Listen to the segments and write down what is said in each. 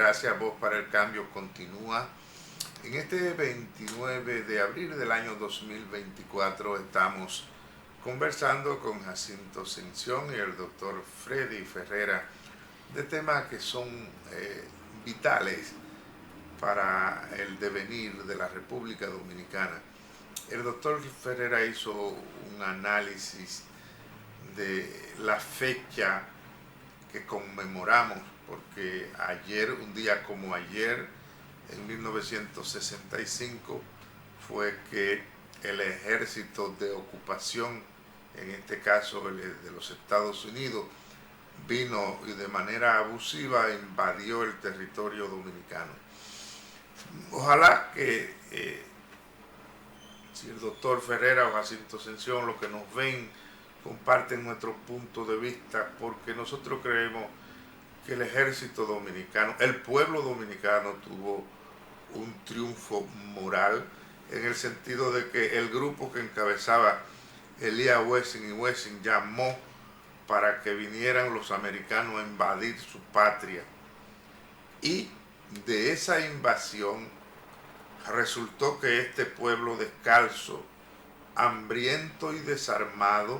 Gracias. Voz para el Cambio continúa. En este 29 de abril del año 2024 estamos conversando con Jacinto Ascensión y el doctor Freddy Ferrera de temas que son vitales para el devenir de la República Dominicana. El doctor Ferrera hizo un análisis de la fecha que conmemoramos, porque ayer, un día como ayer, en 1965, fue que el ejército de ocupación, en este caso el de los Estados Unidos, vino y de manera abusiva invadió el territorio dominicano. Ojalá que si el doctor Ferrera o Jacinto Ascensión, los que nos ven, comparten nuestro punto de vista, porque nosotros creemos que el ejército dominicano, el pueblo dominicano tuvo un triunfo moral, en el sentido de que el grupo que encabezaba Elías Wessing y Wessing llamó para que vinieran los americanos a invadir su patria, y de esa invasión resultó que este pueblo descalzo, hambriento y desarmado,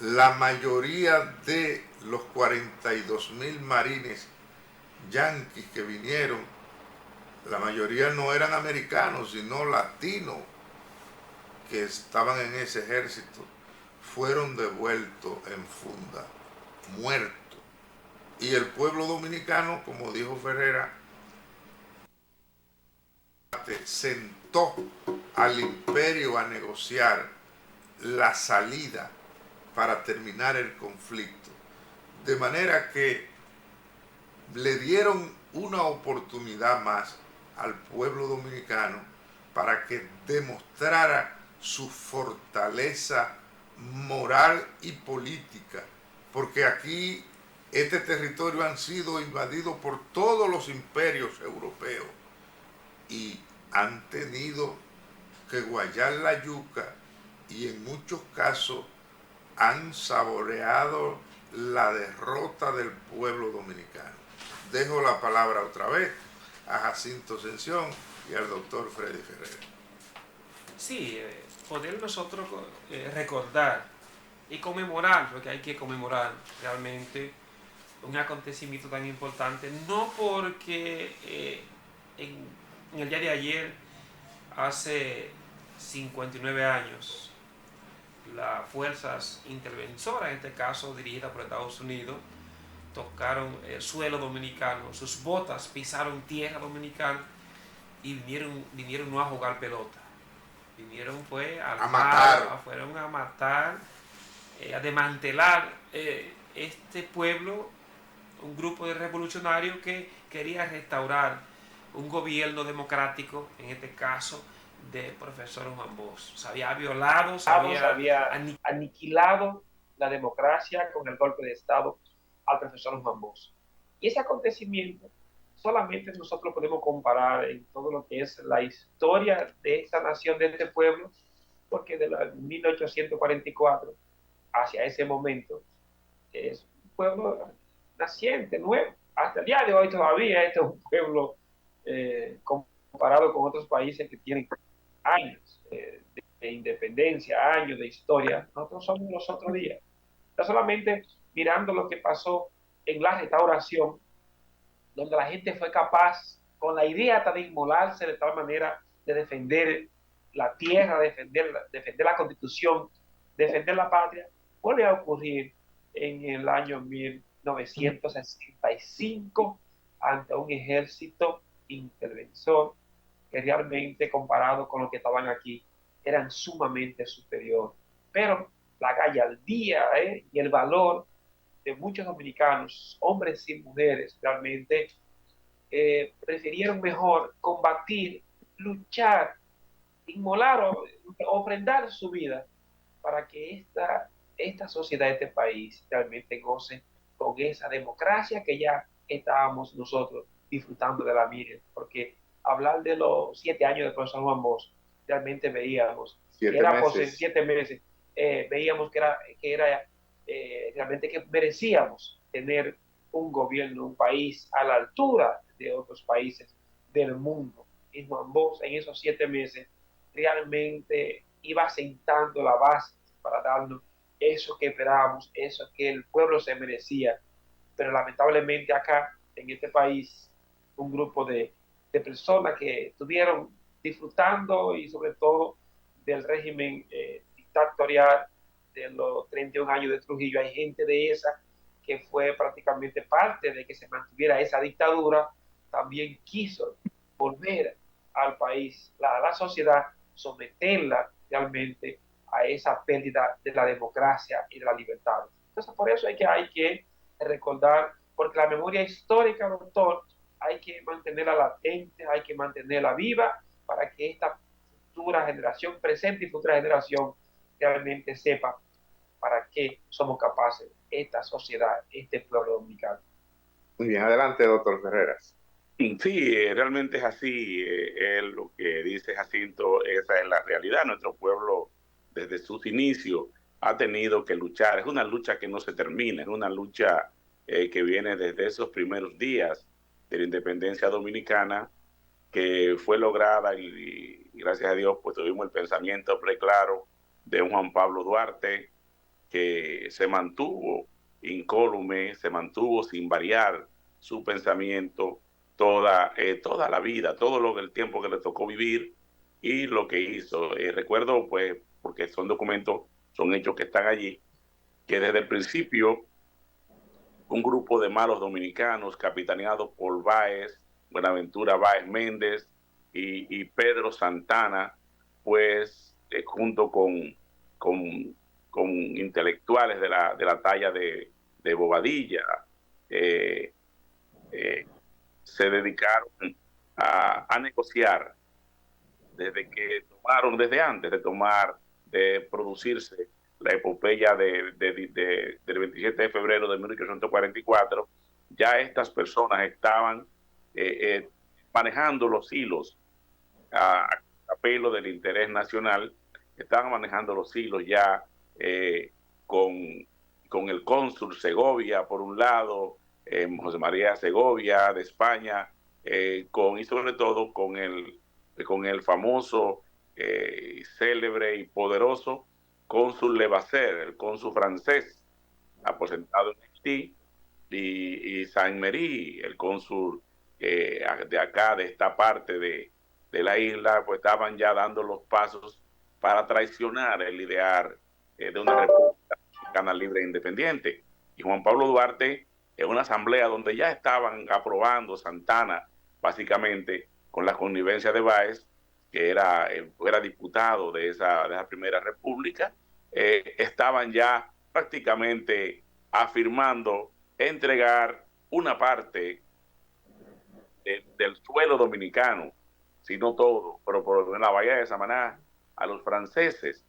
la mayoría de los 42,000 marines yanquis que vinieron, la mayoría no eran americanos, sino latinos que estaban en ese ejército, fueron devueltos en funda, muertos. Y el pueblo dominicano, como dijo Ferrera, sentó al imperio a negociar la salida para terminar el conflicto. De manera que le dieron una oportunidad más al pueblo dominicano para que demostrara su fortaleza moral y política, porque aquí este territorio han sido invadido por todos los imperios europeos y han tenido que guayar la yuca, y en muchos casos han saboreado la derrota del pueblo dominicano. Dejo la palabra otra vez a Jacinto Ascensión y al doctor Freddy Ferrera. Sí, poder nosotros recordar y conmemorar, porque hay que conmemorar realmente un acontecimiento tan importante, no porque en el día de ayer, hace 59 años, las fuerzas intervensoras, en este caso dirigidas por Estados Unidos, tocaron el suelo dominicano, sus botas pisaron tierra dominicana y vinieron no a jugar pelota, vinieron fue a matar, fueron a matar, a desmantelar este pueblo, un grupo de revolucionarios que quería restaurar un gobierno democrático, en este caso del profesor Juan Bosch. Se había violado, se había aniquilado la democracia con el golpe de Estado al profesor Juan Bosch. Y ese acontecimiento solamente nosotros podemos comparar en todo lo que es la historia de esta nación, de este pueblo, porque de 1844 hacia ese momento es un pueblo naciente, nuevo. Hasta el día de hoy todavía este es un pueblo comparado con otros países que tienen años de independencia, años de historia. Nosotros somos los otros días. No solamente mirando lo que pasó en la restauración, donde la gente fue capaz, con la idea hasta de inmolarse de tal manera, de defender la tierra, defender la constitución, defender la patria, vuelve a ocurrir en el año 1965 ante un ejército interventor que realmente, comparado con los que estaban aquí, eran sumamente superior. Pero la gallardía y el valor de muchos dominicanos, hombres y mujeres, realmente prefirieron mejor combatir, luchar, inmolar o ofrendar su vida para que esta sociedad, este país, realmente goce con esa democracia que ya estábamos nosotros disfrutando de la mire. Porque hablar de los 7 años de profesor Juan Bosch, realmente veíamos que era por 7 meses, veíamos que era realmente que merecíamos tener un gobierno, un país a la altura de otros países del mundo. Y Juan Bosch en esos 7 meses realmente iba sentando la base para darnos eso que esperábamos, eso que el pueblo se merecía. Pero lamentablemente acá, en este país, un grupo de personas que estuvieron disfrutando y sobre todo del régimen dictatorial de los 31 años de Trujillo. Hay gente de esa que fue prácticamente parte de que se mantuviera esa dictadura, también quiso volver al país, a la sociedad, someterla realmente a esa pérdida de la democracia y de la libertad. Entonces, por eso hay que recordar, porque la memoria histórica, doctor, hay que mantenerla latente, hay que mantenerla viva para que esta futura generación, presente y futura generación, realmente sepa para qué somos capaces, esta sociedad, este pueblo dominicano. Muy bien, adelante, doctor Ferreras. Sí, realmente es así. Lo que dice Jacinto, esa es la realidad. Nuestro pueblo, desde sus inicios, ha tenido que luchar. Es una lucha que no se termina, es una lucha que viene desde esos primeros días de la independencia dominicana, que fue lograda y gracias a Dios pues tuvimos el pensamiento preclaro de un Juan Pablo Duarte que se mantuvo incólume, se mantuvo sin variar su pensamiento toda la vida, el tiempo que le tocó vivir y lo que hizo. Recuerdo, pues, porque son documentos, son hechos que están allí, que desde el principio un grupo de malos dominicanos capitaneados por Báez, Buenaventura Báez Méndez y Pedro Santana, pues junto con, con intelectuales de la talla de Bobadilla, eh, eh, se dedicaron a negociar desde antes de producirse la epopeya del 27 de febrero de 1844, ya estas personas estaban manejando los hilos a pelo del interés nacional, estaban manejando los hilos ya con, con el cónsul Segovia, por un lado, José María Segovia de España, y sobre todo con el famoso, célebre y poderoso cónsul Levasseur, el cónsul francés, aposentado en Haití, y Saint-Méry, el cónsul de acá, de esta parte de la isla, pues estaban ya dando los pasos para traicionar el ideal de una república dominicana libre e independiente. Y Juan Pablo Duarte, en una asamblea donde ya estaban aprobando Santana, básicamente con la connivencia de Báez, que era diputado de esa primera república, estaban ya prácticamente afirmando entregar una parte del suelo dominicano, si no todo, pero por la bahía de Samaná, a los franceses,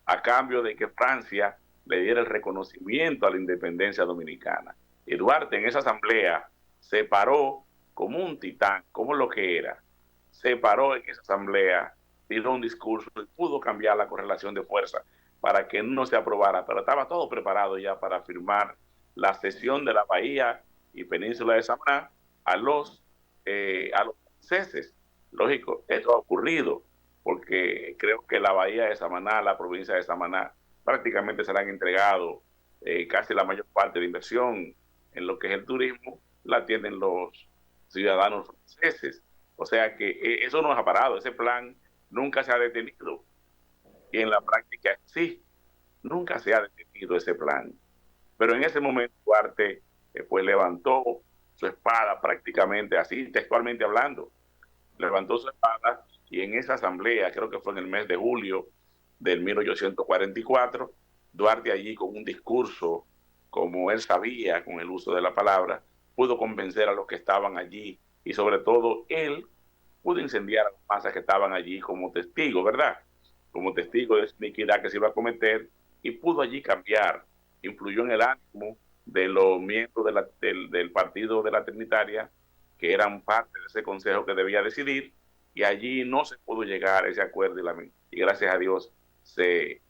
a cambio de que Francia le diera el reconocimiento a la independencia dominicana. Y Duarte en esa asamblea se paró como un titán, como lo que era. Se paró en esa asamblea, dio un discurso y pudo cambiar la correlación de fuerza para que no se aprobara, pero estaba todo preparado ya para firmar la cesión de la bahía y península de Samaná a los franceses. Lógico, esto ha ocurrido porque creo que la bahía de Samaná, la provincia de Samaná, prácticamente se le han entregado casi la mayor parte de inversión en lo que es el turismo, la tienen los ciudadanos franceses. O sea que eso no ha parado, ese plan nunca se ha detenido. Y en la práctica sí, nunca se ha detenido ese plan. Pero en ese momento Duarte pues levantó su espada prácticamente, así textualmente hablando, levantó su espada y en esa asamblea, creo que fue en el mes de julio del 1844, Duarte allí con un discurso, como él sabía, con el uso de la palabra, pudo convencer a los que estaban allí y sobre todo él pudo incendiar a las masas que estaban allí como testigo, ¿verdad? Como testigo de esa iniquidad que se iba a cometer y pudo allí cambiar, influyó en el ánimo de los miembros del partido de la Trinitaria que eran parte de ese consejo que debía decidir, y allí no se pudo llegar a ese acuerdo y gracias a Dios se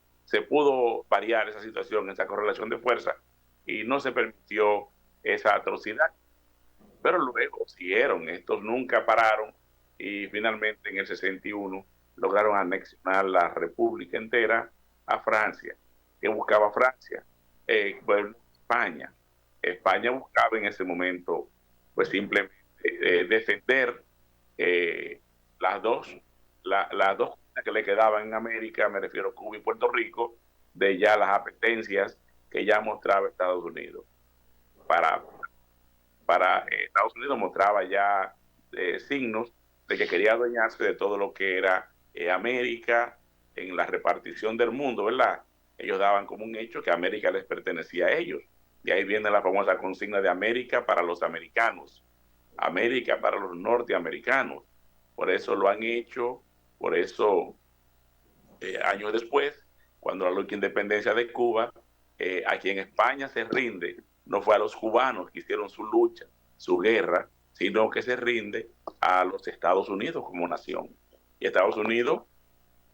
pudo variar esa situación, esa correlación de fuerza, y no se permitió esa atrocidad. pero luego siguieron, estos nunca pararon y finalmente en el 61 lograron anexionar la república entera a Francia. ¿Qué buscaba Francia? Pues España. España buscaba en ese momento pues simplemente defender las dos, las dos que le quedaban en América, me refiero a Cuba y Puerto Rico, de ya las apetencias que ya mostraba Estados Unidos. Para, para Estados Unidos mostraba ya signos de que quería adueñarse de todo lo que era América en la repartición del mundo, ¿verdad? Ellos daban como un hecho que América les pertenecía a ellos. Y ahí viene la famosa consigna de América para los americanos, América para los norteamericanos. Por eso lo han hecho, por eso años después, cuando la lucha de independencia de Cuba, aquí en España se rinde, no fue a los cubanos que hicieron su lucha, su guerra, sino que se rinde a los Estados Unidos como nación. Y Estados Unidos,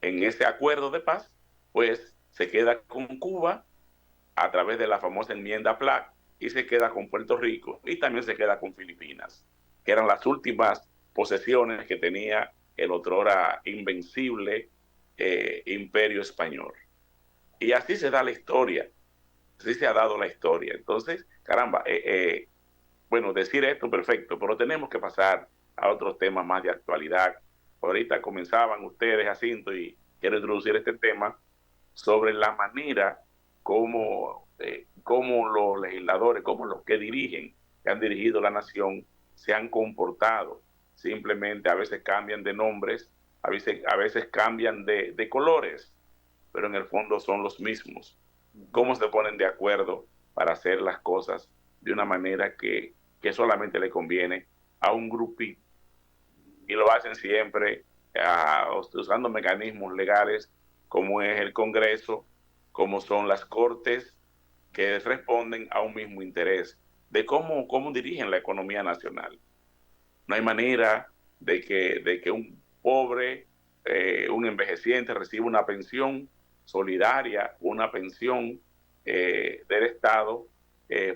en ese acuerdo de paz, pues se queda con Cuba a través de la famosa enmienda Platt y se queda con Puerto Rico y también se queda con Filipinas, que eran las últimas posesiones que tenía el otrora invencible imperio español. Y así se da la historia, así se ha dado la historia. Entonces, caramba, bueno, decir esto perfecto, pero tenemos que pasar a otros temas más de actualidad. Ahorita comenzaban ustedes, Jacinto, y quiero introducir este tema sobre la manera como los legisladores, como los que dirigen, que han dirigido la nación, se han comportado. Simplemente a veces cambian de nombres, a veces cambian de colores, pero en el fondo son los mismos. ¿Cómo se ponen de acuerdo para hacer las cosas de una manera que solamente le conviene a un grupito? Y lo hacen siempre usando mecanismos legales como es el Congreso, como son las Cortes, que responden a un mismo interés de cómo dirigen la economía nacional. No hay manera de que un pobre, un envejeciente reciba una pensión solidaria, una pensión del Estado,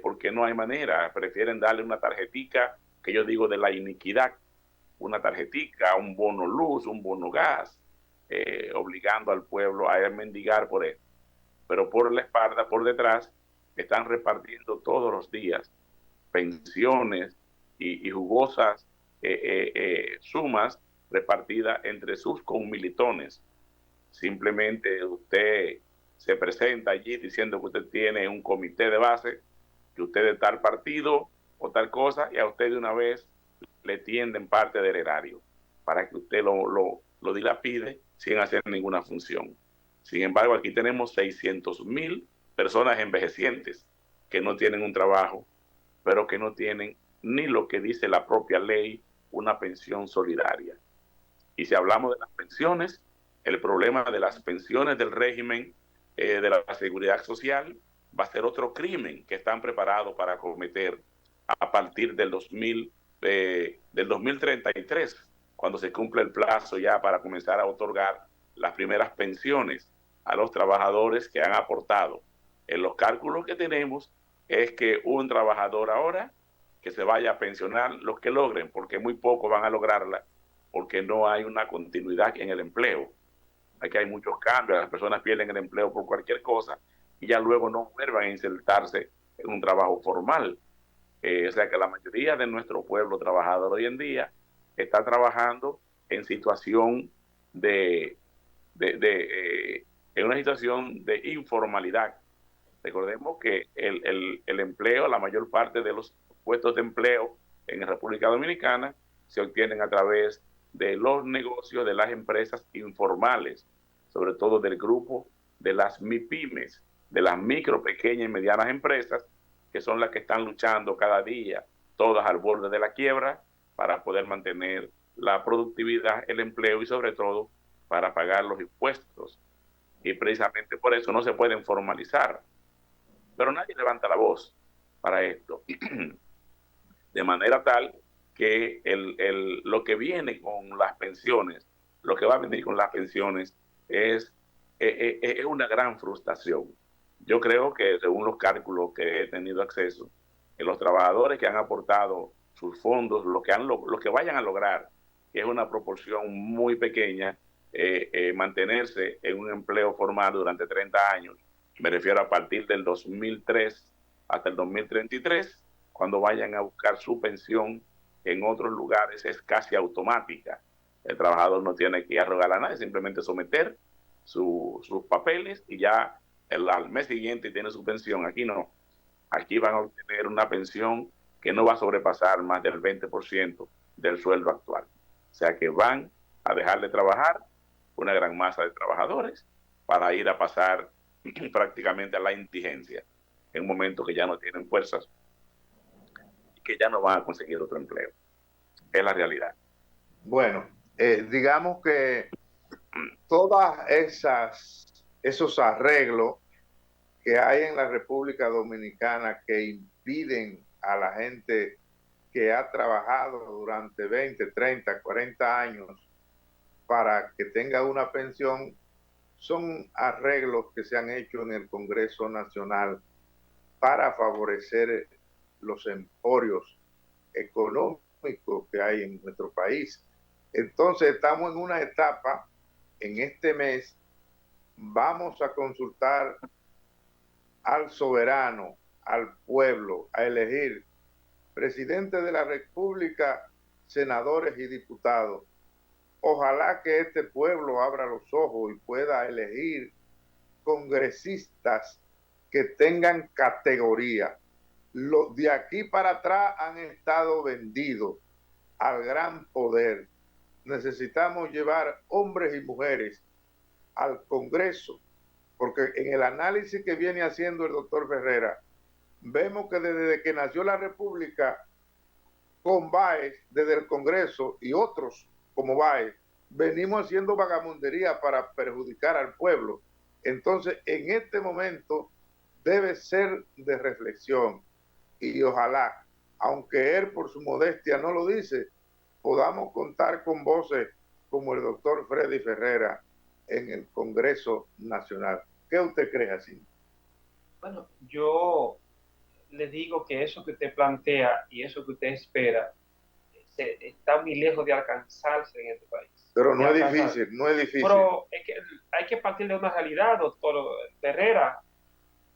porque no hay manera. Prefieren darle una tarjetica, que yo digo de la iniquidad, una tarjetica, un bono luz, un bono gas, obligando al pueblo a mendigar por él. Pero por la espalda, por detrás, están repartiendo todos los días pensiones y jugosas sumas repartidas entre sus conmilitones. Simplemente usted se presenta allí diciendo que usted tiene un comité de base, que usted es tal partido o tal cosa, y a usted de una vez le tienden parte del erario para que usted lo dilapide sin hacer ninguna función. Sin embargo, aquí tenemos 600,000 personas envejecientes que no tienen un trabajo, pero que no tienen ni lo que dice la propia ley, una pensión solidaria. Y si hablamos de las pensiones, el problema de las pensiones del régimen de la seguridad social va a ser otro crimen que están preparados para cometer a partir del 2033, cuando se cumple el plazo ya para comenzar a otorgar las primeras pensiones a los trabajadores que han aportado. En los cálculos que tenemos es que un trabajador ahora que se vaya a pensionar, los que logren, porque muy pocos van a lograrla, porque no hay una continuidad en el empleo. Aquí hay muchos cambios, las personas pierden el empleo por cualquier cosa y ya luego no vuelvan a insertarse en un trabajo formal. O sea que la mayoría de nuestro pueblo trabajador hoy en día está trabajando en situación en una situación de informalidad. Recordemos que el empleo, la mayor parte de los puestos de empleo en República Dominicana se obtienen a través de los negocios de las empresas informales, sobre todo del grupo de las MIPIMES, de las micro, pequeñas y medianas empresas, que son las que están luchando cada día, todas al borde de la quiebra, para poder mantener la productividad, el empleo y sobre todo para pagar los impuestos. Y precisamente por eso no se pueden formalizar. Pero nadie levanta la voz para esto. De manera tal que lo que viene con las pensiones, lo que va a venir con las pensiones es una gran frustración. Yo creo que según los cálculos que he tenido acceso, que los trabajadores que han aportado sus fondos, lo que vayan a lograr, que es una proporción muy pequeña, mantenerse en un empleo formal durante 30 años, me refiero a partir del 2003 hasta el 2033, cuando vayan a buscar su pensión en otros lugares, es casi automática. El trabajador no tiene que ir a rogar a nadie, simplemente someter sus papeles y ya al mes siguiente tiene su pensión. Aquí no. Aquí van a obtener una pensión que no va a sobrepasar más del 20% del sueldo actual. O sea que van a dejar de trabajar una gran masa de trabajadores para ir a pasar prácticamente a la indigencia en un momento que ya no tienen fuerzas y que ya no van a conseguir otro empleo. Es la realidad. Bueno, digamos que todas esos arreglos que hay en la República Dominicana que impiden a la gente que ha trabajado durante 20, 30, 40 años para que tenga una pensión, son arreglos que se han hecho en el Congreso Nacional para favorecer los emporios económicos que hay en nuestro país. Entonces estamos en una etapa, en este mes, vamos a consultar al soberano, al pueblo, a elegir presidente de la República, senadores y diputados. Ojalá que este pueblo abra los ojos y pueda elegir congresistas que tengan categoría. Los de aquí para atrás han estado vendidos al gran poder. Necesitamos llevar hombres y mujeres al Congreso, porque en el análisis que viene haciendo el doctor Ferreira, vemos que desde que nació la República, con Báez, desde el Congreso y otros como Báez, venimos haciendo vagamundería para perjudicar al pueblo. Entonces, en este momento debe ser de reflexión y ojalá, aunque él por su modestia no lo dice, podamos contar con voces como el doctor Freddy Ferreira en el Congreso Nacional. ¿Qué usted cree así? Bueno, yo le digo que eso que usted plantea y eso que usted espera está muy lejos de alcanzarse en este país. Pero no es difícil, no es difícil. Pero es que hay que partir de una realidad, doctor Ferreira,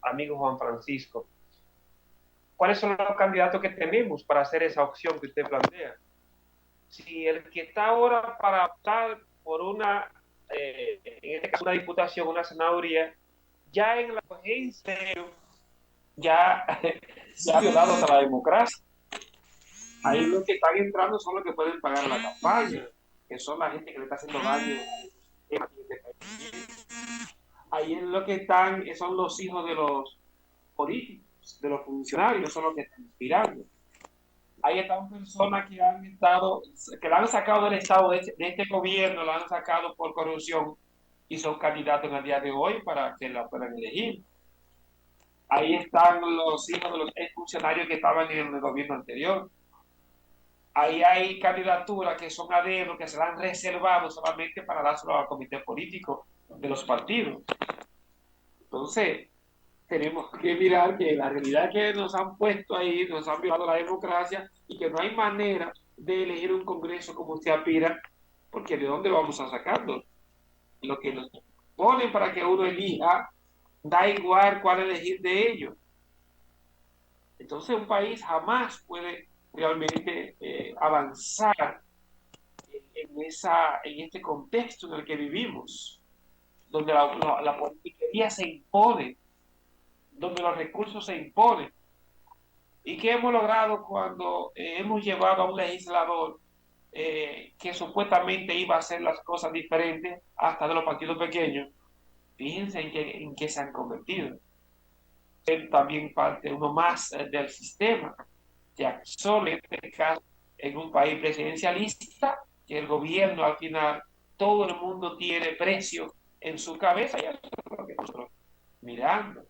amigo Juan Francisco. ¿Cuáles son los candidatos que tenemos para hacer esa opción que usted plantea? Si el que está ahora para optar por una, en este caso una diputación, una senaduría, ya en la agencia ya ha violado hasta la democracia. Ahí los que están entrando son los que pueden pagar la campaña, que son la gente que le está haciendo daño. Ahí es lo que están, son los hijos de los políticos, de los funcionarios, son los que están inspirando. Ahí están personas que han estado, que la han sacado del estado de este gobierno, la han sacado por corrupción y son candidatos en el día de hoy para que la puedan elegir. Ahí están los hijos de los exfuncionarios que estaban en el gobierno anterior. Ahí hay candidaturas que son a dedo, que se han reservado solamente para dárselo al comité político de los partidos. Entonces, tenemos que mirar que la realidad que nos han puesto ahí, nos han violado la democracia y que no hay manera de elegir un Congreso como usted aspira, porque ¿de dónde vamos a sacarlo? Lo que nos ponen para que uno elija, da igual cuál elegir de ellos. Entonces un país jamás puede realmente avanzar en este contexto en el que vivimos, donde la politiquería se impone, donde los recursos se imponen. ¿Y qué hemos logrado cuando hemos llevado a un legislador que supuestamente iba a hacer las cosas diferentes hasta de los partidos pequeños? Fíjense en qué se han convertido. Ser también parte uno más del sistema, ya solo en este caso en un país presidencialista, que el gobierno al final, todo el mundo tiene precio en su cabeza, y eso es lo que nosotros mirando.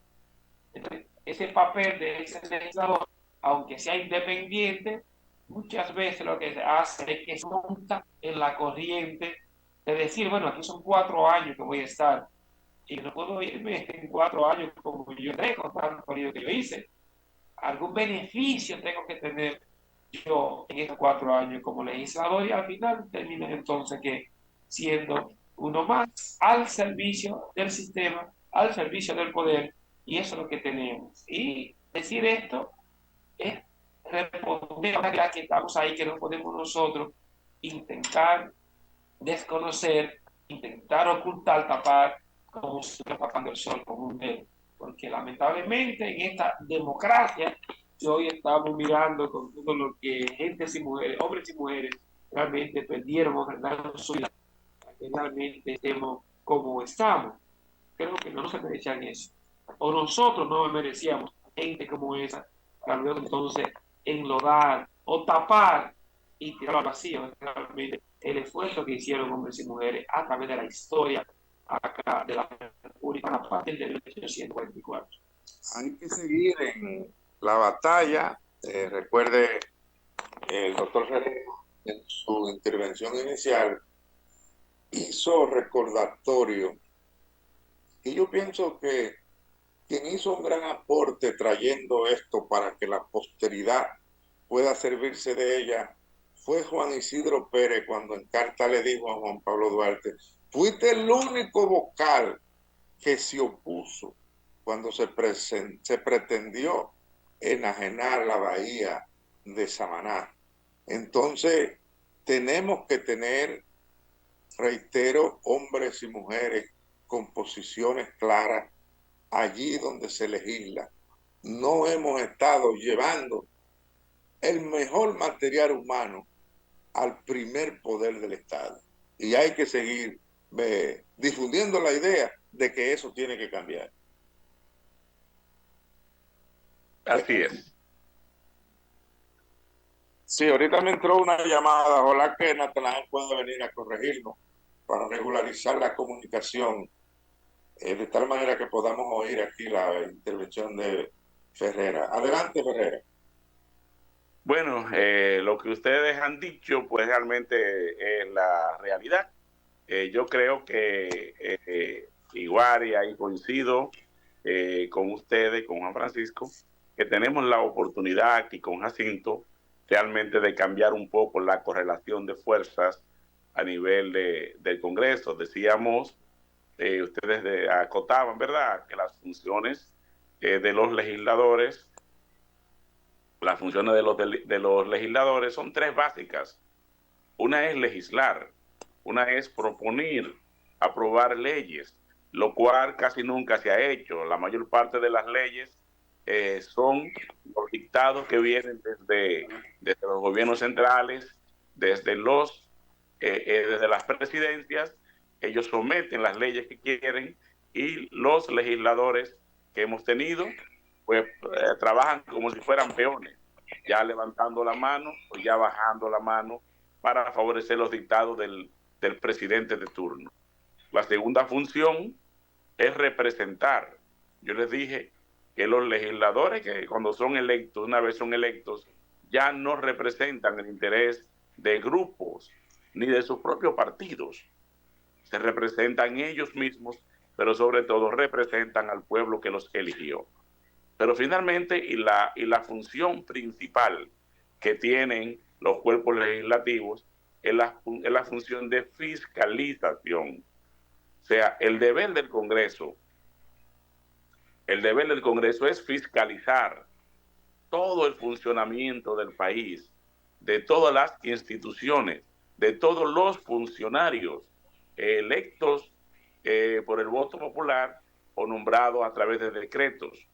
Entonces, ese papel de ese legislador, aunque sea independiente, muchas veces lo que se hace es que se monta en la corriente de decir, bueno, aquí son 4 años que voy a estar y no puedo irme en 4 años como yo tengo, tanto por ello que yo hice. Algún beneficio tengo que tener yo en estos 4 años como legislador y al final terminé entonces que siendo uno más al servicio del sistema, al servicio del poder, y eso es lo que tenemos. Y decir esto es responder a una realidad que estamos ahí, que no podemos nosotros intentar desconocer, intentar ocultar, tapar, como si estuviera tapando el sol con un dedo. Porque lamentablemente en esta democracia que hoy estamos mirando con todo lo que gentes y mujeres, hombres y mujeres, realmente perdieron o ganaron su vida, para que realmente estemos como estamos. Creo que no se merecían eso. O nosotros no merecíamos gente como esa, para luego entonces enlodar o tapar y tirar al vacío realmente el esfuerzo que hicieron hombres y mujeres a través de la historia acá de la República a partir de 1844. Hay que seguir en la batalla. Recuerde, el doctor Ferrer en su intervención inicial hizo recordatorio, y yo pienso que quien hizo un gran aporte trayendo esto para que la posteridad pueda servirse de ella fue Juan Isidro Pérez, cuando en carta le dijo a Juan Pablo Duarte: fuiste el único vocal que se opuso cuando se pretendió enajenar la bahía de Samaná. Entonces, tenemos que tener, reitero, hombres y mujeres con posiciones claras allí donde se legisla. No hemos estado llevando el mejor material humano al primer poder del Estado. Y hay que seguir difundiendo la idea de que eso tiene que cambiar. Así es. Sí, ahorita me entró una llamada, ojalá que Natanael pueda venir a corregirnos para regularizar la comunicación, de tal manera que podamos oír aquí la intervención de Ferrera. Adelante, Ferrera. Bueno, lo que ustedes han dicho, pues realmente es la realidad. Yo creo que igual, y ahí coincido con ustedes, con Juan Francisco, que tenemos la oportunidad aquí con Jacinto realmente de cambiar un poco la correlación de fuerzas a nivel del Congreso. Decíamos, ustedes acotaban, ¿verdad?, que las funciones de los legisladores, las funciones de los legisladores son tres básicas. Una es legislar, una es proponer, aprobar leyes, lo cual casi nunca se ha hecho. La mayor parte de las leyes son los dictados que vienen desde los gobiernos centrales, desde las presidencias. Ellos someten las leyes que quieren y los legisladores que hemos tenido, pues trabajan como si fueran peones, ya levantando la mano o ya bajando la mano para favorecer los dictados del presidente de turno. La segunda función es representar. Yo les dije que los legisladores, que cuando son electos, una vez son electos, ya no representan el interés de grupos ni de sus propios partidos. Se representan ellos mismos, pero sobre todo representan al pueblo que los eligió. Pero finalmente, y la función principal que tienen los cuerpos legislativos es la función de fiscalización. O sea, el deber del Congreso es fiscalizar todo el funcionamiento del país, de todas las instituciones, de todos los funcionarios electos por el voto popular o nombrados a través de decretos.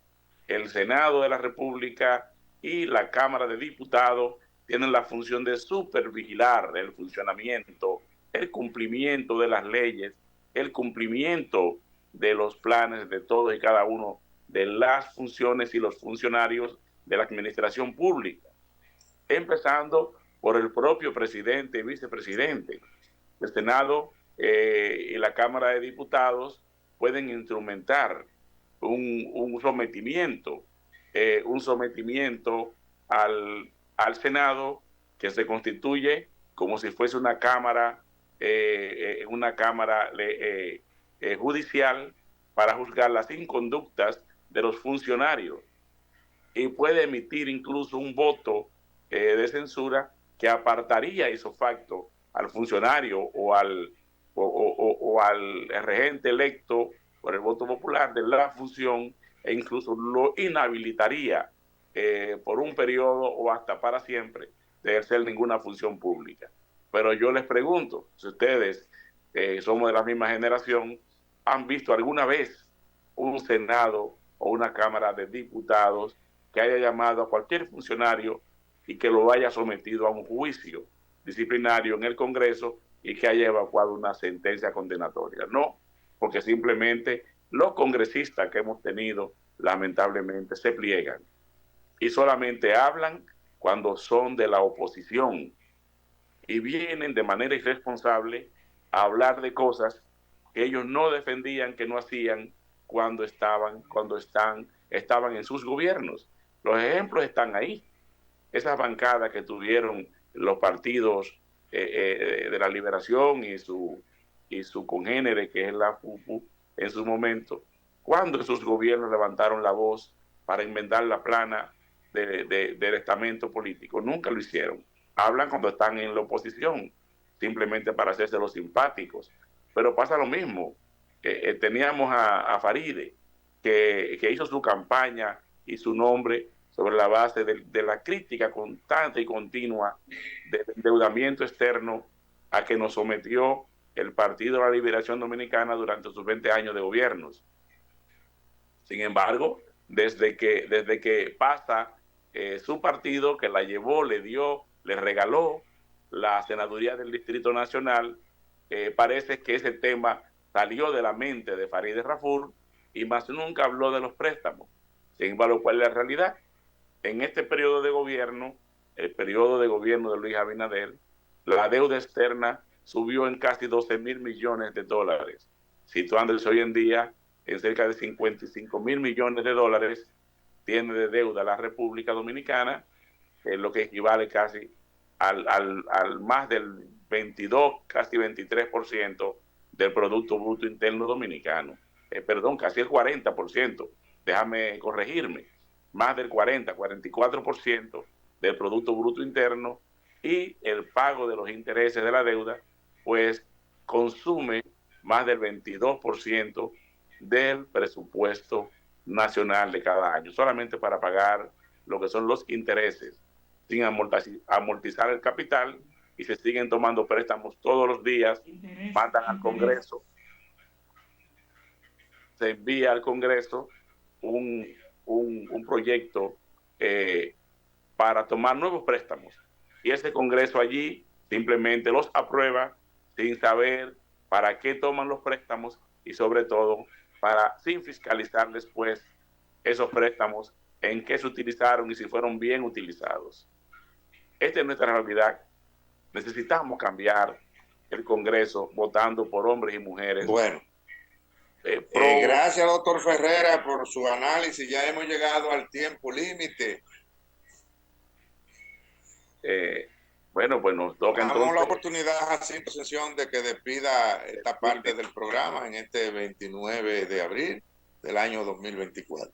El Senado de la República y la Cámara de Diputados tienen la función de supervigilar el funcionamiento, el cumplimiento de las leyes, el cumplimiento de los planes de todos y cada uno de las funciones y los funcionarios de la administración pública, empezando por el propio presidente y vicepresidente. El Senado y la Cámara de Diputados pueden instrumentar un sometimiento al Senado, que se constituye como si fuese una cámara judicial para juzgar las inconductas de los funcionarios, y puede emitir incluso un voto de censura que apartaría ese facto al funcionario o al regente electo por el voto popular de la función, e incluso lo inhabilitaría por un periodo o hasta para siempre de ejercer ninguna función pública. Pero yo les pregunto, si ustedes somos de la misma generación, ¿han visto alguna vez un Senado o una Cámara de Diputados que haya llamado a cualquier funcionario y que lo haya sometido a un juicio disciplinario en el Congreso y que haya evacuado una sentencia condenatoria? No, porque simplemente los congresistas que hemos tenido lamentablemente se pliegan y solamente hablan cuando son de la oposición y vienen de manera irresponsable a hablar de cosas que ellos no defendían, que no hacían estaban en sus gobiernos. Los ejemplos están ahí. Esas bancadas que tuvieron los partidos de la Liberación y su congénere, que es la FUPU, en su momento, cuando en sus gobiernos levantaron la voz para enmendar la plana del estamento político. Nunca lo hicieron. Hablan cuando están en la oposición, simplemente para hacerse los simpáticos. Pero pasa lo mismo. Teníamos a Faride, que hizo su campaña y su nombre sobre la base de la crítica constante y continua del endeudamiento externo a que nos sometió el Partido de la Liberación Dominicana durante sus 20 años de gobiernos. Sin embargo, desde que pasa su partido, que la llevó, le regaló la senaduría del Distrito Nacional, parece que ese tema salió de la mente de Farideh Raful y más nunca habló de los préstamos. Sin embargo, ¿cuál es la realidad? En este periodo de gobierno, el periodo de gobierno de Luis Abinader, la deuda externa subió en casi 12,000 millones de dólares, situándose hoy en día en cerca de 55,000 millones de dólares tiene de deuda la República Dominicana, lo que equivale casi al más del 22, casi 23% del Producto Bruto Interno Dominicano. Perdón, casi el 40%, déjame corregirme, más del 44% del Producto Bruto Interno, y el pago de los intereses de la deuda, pues consume más del 22% del presupuesto nacional de cada año, solamente para pagar lo que son los intereses, sin amortizar el capital, y se siguen tomando préstamos todos los días, mandan al Congreso, se envía al Congreso un proyecto para tomar nuevos préstamos, y ese Congreso allí simplemente los aprueba sin saber para qué toman los préstamos y sobre todo sin fiscalizar después esos préstamos, en qué se utilizaron y si fueron bien utilizados. Esta es nuestra realidad. Necesitamos cambiar el Congreso votando por hombres y mujeres. Bueno, gracias, doctor Ferreira, por su análisis. Ya hemos llegado al tiempo límite. Bueno, pues nos toca Damos entonces la oportunidad a Cinto Sesión de que despida esta parte del programa en este 29 de abril del año 2024.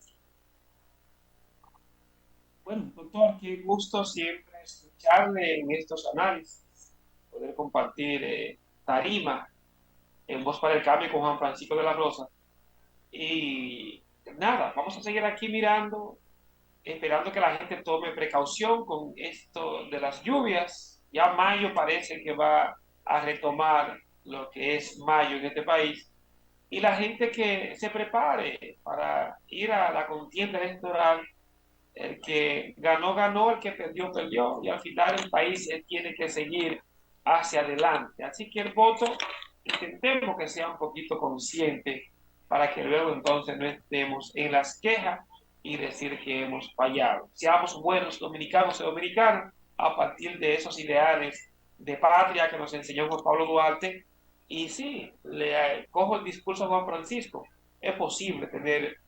Bueno, doctor, qué gusto siempre escucharle en estos análisis, poder compartir tarima en Voz para el Cambio con Juan Francisco de la Rosa. Y nada, vamos a seguir aquí mirando, esperando que la gente tome precaución con esto de las lluvias. Ya mayo parece que va a retomar lo que es mayo en este país, y la gente que se prepare para ir a la contienda electoral. El que ganó, ganó, el que perdió, perdió, y al final el país tiene que seguir hacia adelante. Así que el voto, intentemos que sea un poquito consciente para que luego entonces no estemos en las quejas y decir que hemos fallado. Seamos buenos dominicanos y dominicanas a partir de esos ideales de patria que nos enseñó Juan Pablo Duarte. Y sí, le cojo el discurso a Juan Francisco. Es posible tener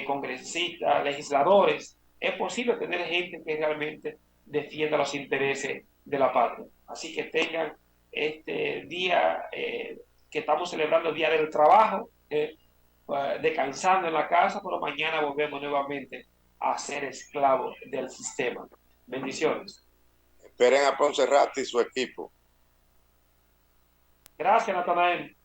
congresistas, legisladores, es posible tener gente que realmente defienda los intereses de la patria. Así que tengan este día que estamos celebrando, el Día del Trabajo, descansando en la casa, pero mañana volvemos nuevamente a ser esclavos del sistema. Bendiciones. esperen a Ponce Rata y su equipo. Gracias, Natanael.